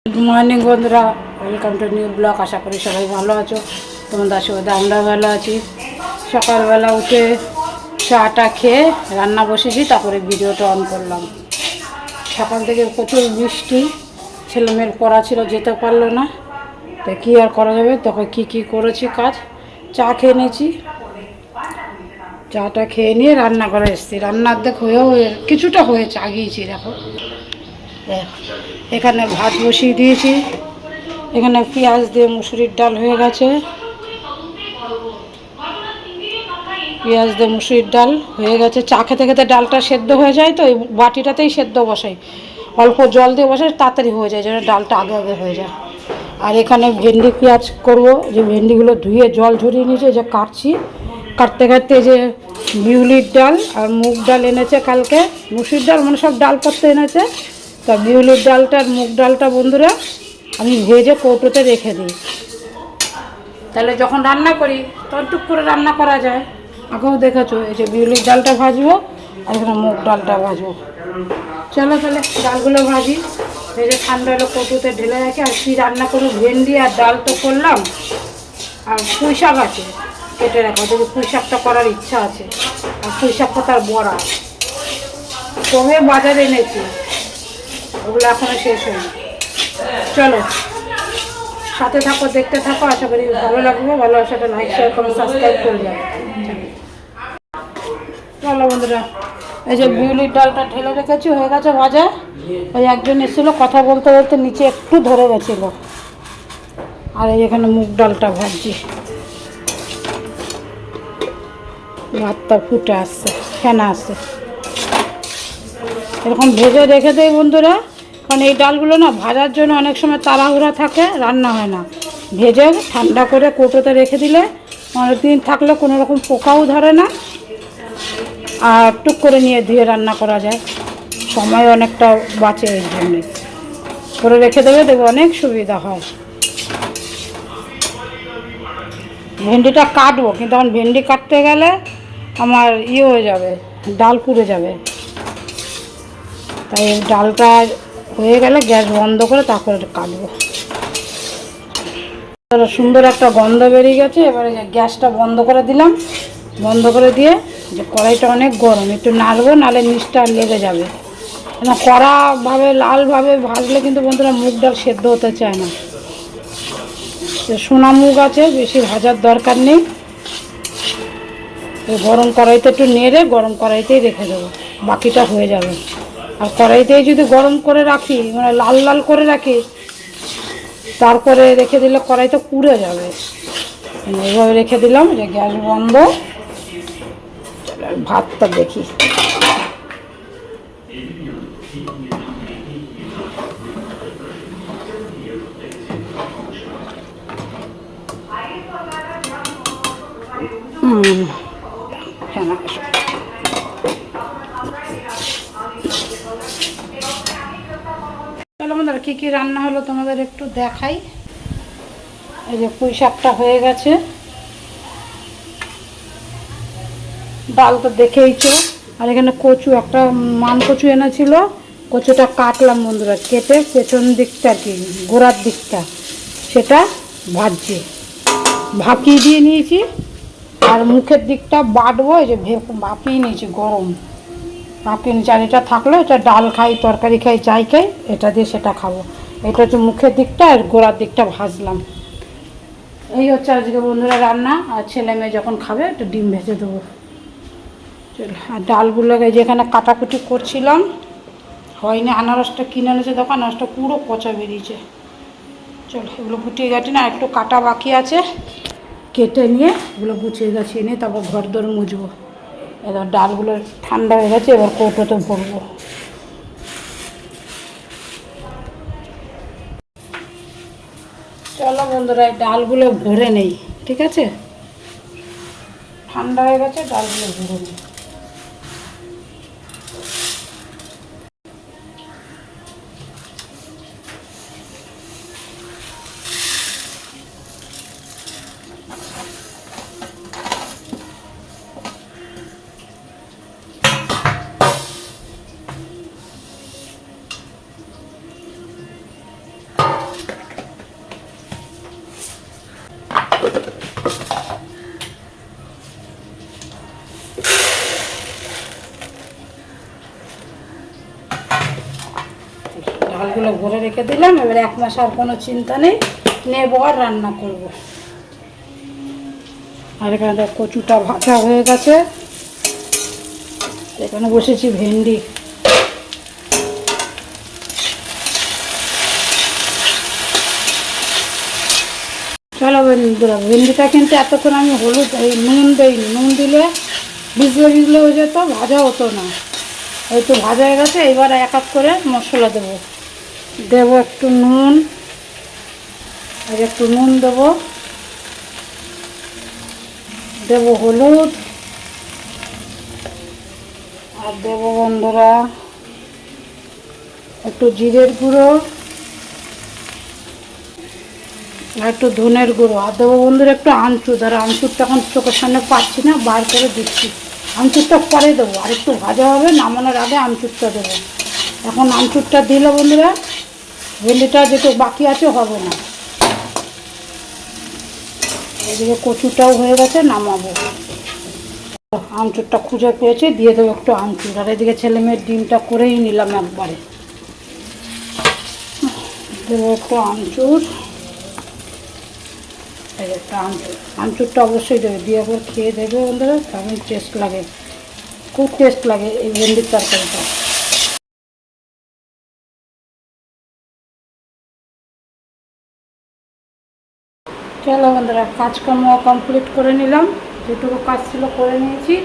Good morning বন্ধুরা, welcome to new blog. আশা করি সবাই ভালো আছো। তোমাদের আশীর্বাদে আমরা ভালো আছি। সকালবেলা উঠে চাটা খেয়ে রান্না বসেছি, তারপরে ভিডিওটা অন করলাম। সকাল থেকে প্রচুর বৃষ্টি, ছেলেমেয়ের পড়া ছিল, যেতে পারলো না। তো কী আর করা যাবে, তখন কি করেছি কাজ। চা খেয়ে নিয়েছি, চাটা খেয়ে নিয়ে রান্না করে এসেছি। রান্নার দেখ হয়েও কিছুটা হয়েছে, আগিয়েছি দেখো। এখানে ভাত বসিয়ে দিয়েছি, এখানে পেঁয়াজ দিয়ে মুসুরির ডাল হয়ে গেছে। পেঁয়াজ দিয়ে মুসুরির ডাল হয়ে গেছে। চা খেতে খেতে ডালটা সেদ্ধ হয়ে যায়, তো এই বাটিটাতেই সেদ্ধ বসাই, অল্প জল দিয়ে বসাই, তাড়াতাড়ি হয়ে যায়, যেন ডালটা আগে আগে হয়ে যায়। আর এখানে ভেন্ডি পেঁয়াজ করব, যে ভেন্ডিগুলো ধুয়ে জল ঝরিয়ে নিয়েছে, যে কাটছি। কাটতে কাটতে যে বিউলির ডাল আর মুগ ডাল এনেছে কালকে, মুসুরির ডাল মানে সব ডালপত্র এনেছে। তা বিউলির ডালটা আর মুগ ডালটা বন্ধুরা আমি ভেজে কৌটোতে রেখে দিই, তাহলে যখন রান্না করি তখন টুক করে রান্না করা যায়। আগেও দেখেছো, এই যে বিউলির ডালটা ভাজবো আর এখানে মুগ ডালটা ভাজবো। চলো তাহলে ডালগুলো ভাজি, ভেজে ঠান্ডা হলো কৌটোতে ঢেলে রাখি। আর কী রান্না করবো, ভেন্ডি আর ডাল তো করলাম, আর পুঁই শাক আছে কেটে রাখো, যদি পুঁই শাকটা করার ইচ্ছা আছে। আর পুঁই শাক পাতার বড়া কমে বাজারে এনেছি, ওগুলো এখনও শেষ হয়নি। চলো সাথে থাকো, দেখতে থাকো, আশা করি ভালো লাগবে। ভালোবাসাটা লাইক শেয়ার করো, সাবস্ক্রাইব করে যাবে। চলো বন্ধুরা, এই যে বিউলির ডালটা ঢেলে রেখেছি, হয়ে গেছে ভাজা। ওই একজন এসেছিলো, কথা বলতে বলতে নিচে একটু ধরে গেছিলো। আর এই এখানে মুগ ডালটা ভাজছি, ভাতটা ফুটে আসছে, ফেনা আসছে। এরকম ভেজে রেখে দেয় বন্ধুরা, কারণ এই ডালগুলো না ভাজার জন্য অনেক সময় তাড়াহুড়া থাকে, রান্না হয় না। ভেজে ঠান্ডা করে কৌটোতে রেখে দিলে অনেক দিন থাকলে কোনো রকম পোকাও ধরে না, আর টুক করে নিয়ে ধুয়ে রান্না করা যায়, সময় অনেকটা বাঁচে। এই জন্যে করে রেখে দেবে, দেখবে অনেক সুবিধা হয়। ভেন্ডিটা কাটবো, কিন্তু এখন ভেন্ডি কাটতে গেলে আমার হয়ে যাবে, ডাল পুড়ে যাবে। তাই ডালটা হয়ে গেলে গ্যাস বন্ধ করে তারপরে কাটবো। সুন্দর একটা গন্ধ বেরিয়ে গেছে, এবারে গ্যাসটা বন্ধ করে দিলাম। বন্ধ করে দিয়ে, যে কড়াইটা অনেক গরম, একটু নাড়বো, নাহলে নিচটা লেগে যাবে। না কড়াভাবে লালভাবে ভাজলে কিন্তু বন্ধুরা মুগ ডাল সেদ্ধ হতে চায় না। সোনা মুগ আছে, বেশি ভাজার দরকার নেই। গরম কড়াইতে একটু নেড়ে গরম কড়াইতেই রেখে দেবো, বাকিটা হয়ে যাবে। আর কড়াইতেই যদি গরম করে রাখি, মানে লাল লাল করে রাখি, তারপরে রেখে দিলে কড়াইতে পুড়ে যাবে। এইভাবে রেখে দিলাম, যে গ্যাস বন্ধ। ভাতটা দেখি, হ্যাঁ না চলো বন্ধুরা, কী কী রান্না হলো তোমাদের একটু দেখাই। এই যে পুঁই শাকটা হয়ে গেছে, ডাল তো দেখেইছো। আর এখানে কচু, একটা মান কচু এনেছিল, কচুটা কাটলাম বন্ধুরা, কেটে পেছন দিকটা, আর কি গোড়ার দিকটা, সেটা ভাজছি, ভাপিয়ে দিয়ে নিয়েছি। আর মুখের দিকটা বাটবো, এই যে ভাপিয়ে নিয়েছি, গরম ভাপিয়ে নিয়েছি। আর এটা থাকলে, এটা ডাল খাই, তরকারি খাই, চাই খাই, এটা দিয়ে সেটা খাবো। এটা হচ্ছে মুখের দিকটা, আর গোড়ার দিকটা ভাজলাম। এই হচ্ছে আজকে বন্ধুরা রান্না। আর ছেলে মেয়ে যখন খাবে একটু ডিম ভেজে দেবো। চল, আর ডালগুলোকে যেখানে কাটাকুটি করছিলাম হয়নি, আনারসটা কিনে এনেছে দোকান, আনারসটা পুরো পচা বেরিয়েছে। চল এগুলো গুটিয়ে গাটি না, একটু কাটা বাকি আছে, কেটে নিয়ে এগুলো গুছিয়ে গাছিয়ে নিয়ে তারপর ঘর দর মুছবো। এবার ডালগুলো ঠান্ডা হয়ে গেছে, এবার কৌটোতে ভরবো। চলো বন্ধুরা, এই ডালগুলো ভরে নেই, ঠিক আছে? ঠান্ডা হয়ে গেছে, ডালগুলো ভরে নেই। ডালগুলো ভরে রেখে দিলাম। এবার 1 মাস আর কোনো চিন্তা নেই, নেবো আর রান্না করব। আর এখানে কচুটা ভাজা হয়ে গেছে। এখানে বসেছি ভেন্ডি। চলো বন্ধুরা, ভেন্ডিটা কিন্তু এতক্ষণ আমি হলুদ নুন দিইনি, নুন দিলে ভিজলে ভিজলে হয়ে যেত, ভাজা হতো না। এই তো ভাজা হয়ে গেছে। এবার এক এক করে মশলা দেবো। দেবো একটু নুন, আর একটু নুন দেবো, দেবো হলুদ, আর দেবো বন্ধুরা একটু জিরের গুঁড়ো, আর একটু ধনের গুঁড়ো, আর দেবো বন্ধুরা একটু আমচুর। আর আমচুরটা এখন চোখের সামনে পাচ্ছি না, বার করে দিচ্ছি। আমচুরটা পরে দেবো, আর একটু ভাজা হবে, নামানোর আগে আমচুরটা দেবো। এখন আমচুরটা দিলে বন্ধুরা ভেন্ডিটা যেটু বাকি আছে হবে না। এদিকে কচুটাও হয়ে গেছে, নামাবো। আমচুরটা খুঁজে পেয়েছি, দিয়ে দেবো একটু আমচুর। আর এদিকে ছেলে মেয়ের ডিমটা করেই নিলাম একবারে। দেবো একটু আমচুর, এই একটা আমচুর। আমচুরটা অবশ্যই দেবে, দিয়ে একবার খেয়ে দেবে বন্ধুরা, কেমন টেস্ট লাগে। খুব টেস্ট লাগে এই ভেন্ডির তরকারিটা। চলো বন্ধুরা, কাজকর্ম কমপ্লিট করে নিলাম। যেটুকু কাজ ছিল করে নিয়েছি।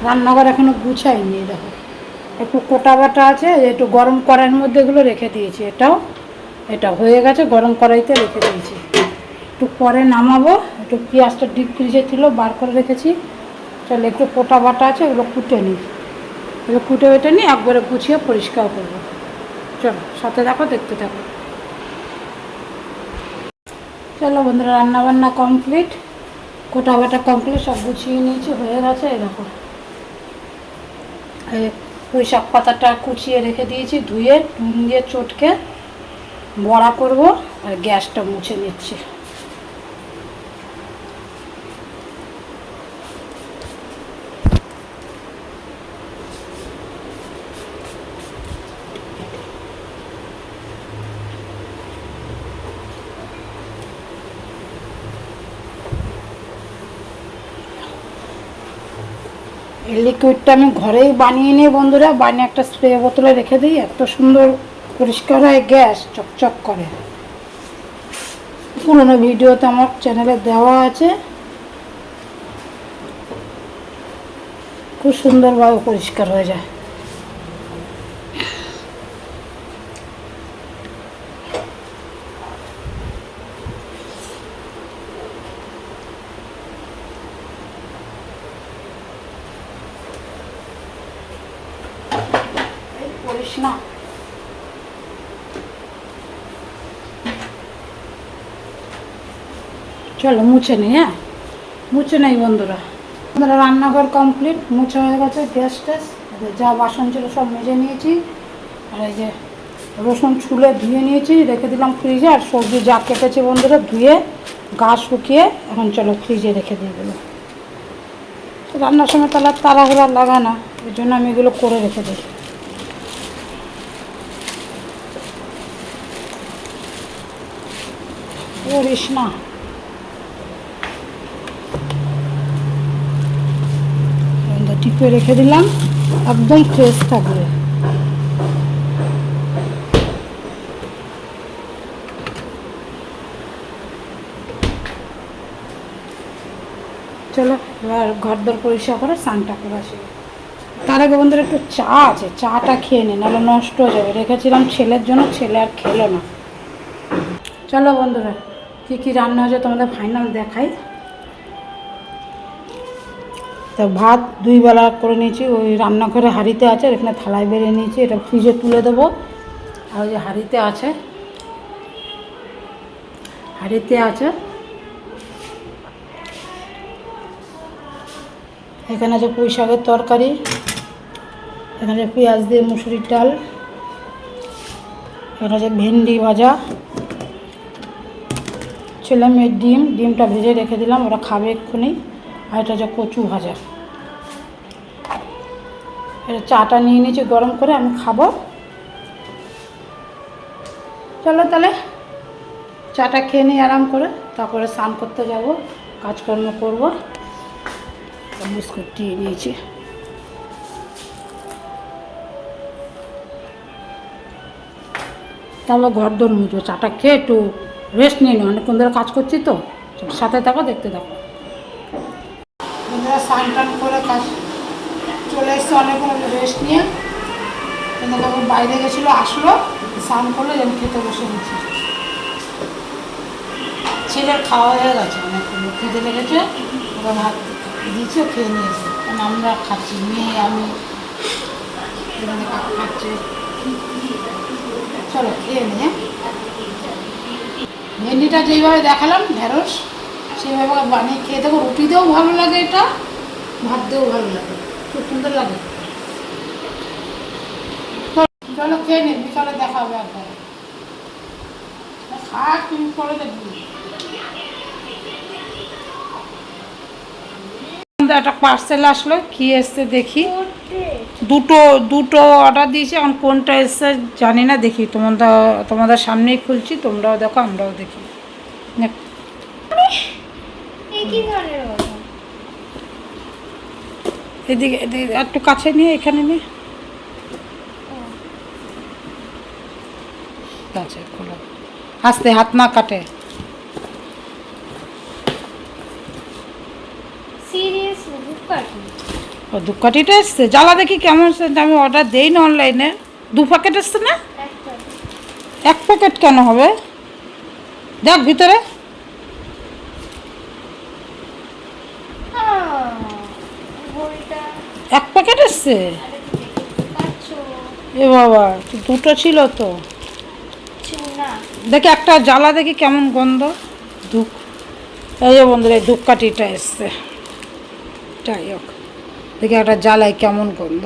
রান্নাঘর এখনও গুছাইনি। দেখো একটু কোটা বাটা আছে, একটু গরম কড়াইয়ের মধ্যে এগুলো রেখে দিয়েছি। এটা হয়ে গেছে, গরম কড়াইতে রেখে দিয়েছি। একটু পরে নামাবো। একটু পেঁয়াজটা ডিপ ফ্রিজে ছিল, বার করে রেখেছি। চলো একটু কোটা বাটা আছে, ওগুলো কুটে নিই। এগুলো কুটে বেটে নিই, একবারে গুছিয়ে পরিষ্কার করবো। চলো সাথে দেখো, দেখতে থাকো। চলো বন্ধুরা, রান্নাবান্না কমপ্লিট, কোটা বাটা কমপ্লিট, সব গুছিয়ে নিয়েছি, হয়ে গেছে। এরকম পুঁই শাক পাতাটা কুচিয়ে রেখে দিয়েছি, ধুয়ে নুন দিয়ে চটকে বড়া করব। আর গ্যাসটা মুছে নিচ্ছি। এই লিকুইডটা আমি ঘরেই বানিয়ে নিই বন্ধুরা, বানিয়ে একটা স্প্রে বোতলে রেখে দিই। এত সুন্দর পরিষ্কার হয়, গ্যাস চকচক করে। পুরোনো ভিডিওতে আমার চ্যানেলে দেওয়া আছে, খুব সুন্দরভাবে পরিষ্কার হয়ে যায়। করিস না। চলো মুছে নিই। হ্যাঁ, মুছে নেই বন্ধুরা। বন্ধুরা, রান্নাঘর কমপ্লিট, মুছে হয়ে গেছে। গ্যাস ট্যাস যা বাসন ছিল সব মেজে নিয়েছি। আর এই যে রসুন ছুলে ধুয়ে নিয়েছি, রেখে দিলাম ফ্রিজে। আর সবজি যা কেটেছে বন্ধুরা ধুয়ে গা শুকিয়ে এখন চলো ফ্রিজে রেখে দিয়ে দেবো। রান্নার সময় তাহলে তাড়াহুড়া লাগা না, ওই জন্য আমি এগুলো করে রেখে দিই। করিস না। টিপে রেখে দিলাম, একদম ফ্রেশ থাকবে। চলো এবার ঘরদোর পরিষ্কার করে স্নানটা করে আসি। তার আগে বন্ধুরা একটু চা আছে, চাটা খেয়ে নিই, নাহলে নষ্ট হয়ে যাবে। রেখেছিলাম ছেলের জন্য, ছেলে আর খেলো না। চলো বন্ধুরা, কী কী রান্না হয়েছে তোমাদের ফাইনাল দেখাই। তা ভাত 2 বেলা করে নিয়েছি, ওই রান্নাঘরে হাঁড়িতে আছে, এখানে থালায় বেড়ে নিয়েছি। এটা ফ্রিজে তুলে দেবো। আর ওই যে হাঁড়িতে আছে, এখানে আছে পুঁই শাকের তরকারি, এখানে আছে পেঁয়াজ দিয়ে মুসুরির ডাল, এখানে আছে ভেন্ডি ভাজা, ছেলে মেয়ের ডিমটা ভেজে রেখে দিলাম, ওরা খাবে এক্ষুনি। আর এটা হচ্ছে কচু ভাজা। এটা চাটা নিয়ে নিয়েছি গরম করে, আমি খাবো। চলো তাহলে চাটা খেয়ে নিই আরাম করে, তারপরে স্নান করতে যাব, কাজকর্ম করব। বিস্কুট দিয়ে নিয়েছি। তারপর ঘর দোর মুছবো, চাটা খেয়ে একটু রেস্ট নিয়ে নিই, অনেকক্ষণ ধরে কাজ করছি তো। সাথে থাকো, দেখতে থাকো। বন্ধুরা স্নান টান করে কাজ চলে এসছে, অনেকক্ষণ রেস্ট নিয়ে। কিন্তু তখন বাইরে গেছিলো, আসলো, স্নান করলো, যেন খেতে বসে গেছি। ছেলের খাওয়া হয়ে গেছে, অনেকগুলো খেতে লেগেছে, ওরা ভাত দিয়েছে, খেয়ে নিয়েছে। কারণ আমরা খাচ্ছি, মেয়ে আমি এখানে খাচ্ছি। চলো খেয়ে নিয়ে, ভেন্ডিটা যেইভাবে দেখালাম ঢেঁড়স, সেইভাবে বানিয়ে খেয়ে দেখো। রুটি দিয়েও ভালো লাগে, এটা ভাত দিয়েও ভালো লাগে, খুব সুন্দর লাগে। চলো খেয়ে নি, বিকালে দেখা হবে একবার। খাক তুমি করে দেখবি। একটা পার্সেল আসলো, কি এসছে দেখি। দুটো অর্ডার দিয়েছি, এখন কোনটা এসছে জানি না, দেখি। তোমাদের সামনেই খুলছি, তোমরাও দেখো আমরাও দেখি। এদিকে একটু কাছে নিয়ে, এখানে নিয়ে কাছে খোলো, আস্তে, হাত না কাটে। ও ধূপকাঠিটা এসছে, জ্বালা দেখি কেমন এসছে। আমি অর্ডার দেই না অনলাইনে। 2 প্যাকেট এসছে না? 1 প্যাকেট কেন হবে? দেখ ভিতরে। এক প্যাকেট এসছে? এ বাবা, দুটো ছিল তো। দেখি একটা জ্বালা দেখি কেমন গন্ধ। ধূপ, এই যে বন্ধুরা, এই ধূপকাঠিটা এসছে। যাই হোক, দেখি একটা জ্বালায় কেমন গন্ধ।